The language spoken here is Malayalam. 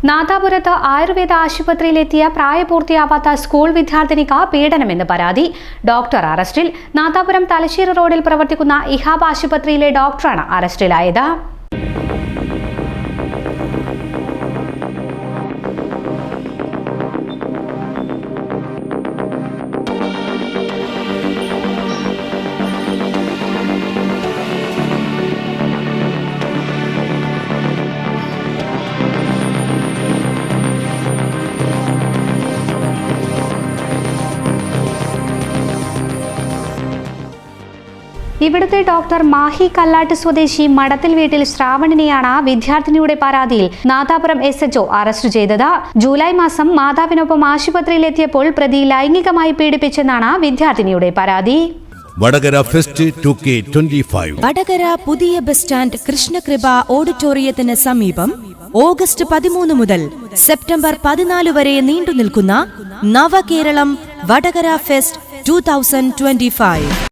നാദാപുരത്ത് ആയുർവേദ ആശുപത്രിയിലെത്തിയ പ്രായപൂർത്തിയാവാത്ത സ്കൂൾ വിദ്യാർത്ഥിനിക്ക് പീഡനമെന്ന് പരാതി. ഡോക്ടർ അറസ്റ്റിൽ. നാദാപുരം തലശ്ശേരി റോഡിൽ പ്രവർത്തിക്കുന്ന ഇഹാബ് ആശുപത്രിയിലെ ഡോക്ടറാണ് അറസ്റ്റിലായത്. ഇവിടുത്തെ ഡോക്ടർ മാഹി കല്ലാട്ട് സ്വദേശി മടത്തിൽ വീട്ടിൽ ശ്രാവണിനെയാണ് വിദ്യാർത്ഥിനിയുടെ പരാതിയിൽ നാദാപുരം SHO അറസ്റ്റ് ചെയ്തത്. ജൂലൈ മാസം മാതാവിനൊപ്പം ആശുപത്രിയിലെത്തിയപ്പോൾ പ്രതി ലൈംഗികമായി പീഡിപ്പിച്ചെന്നാണ് വിദ്യാർത്ഥിനിയുടെ പരാതി. വടകര ഫെസ്റ്റ് 2K25 വടകര പുതിയ ബസ് സ്റ്റാൻഡ് കൃഷ്ണകൃപ ഓഡിറ്റോറിയത്തിന് സമീപം ഓഗസ്റ്റ് 13 മുതൽ സെപ്റ്റംബർ 14 വരെ നീണ്ടുനിൽക്കുന്ന നവകേരളം വടകര ഫെസ്റ്റ് 2025.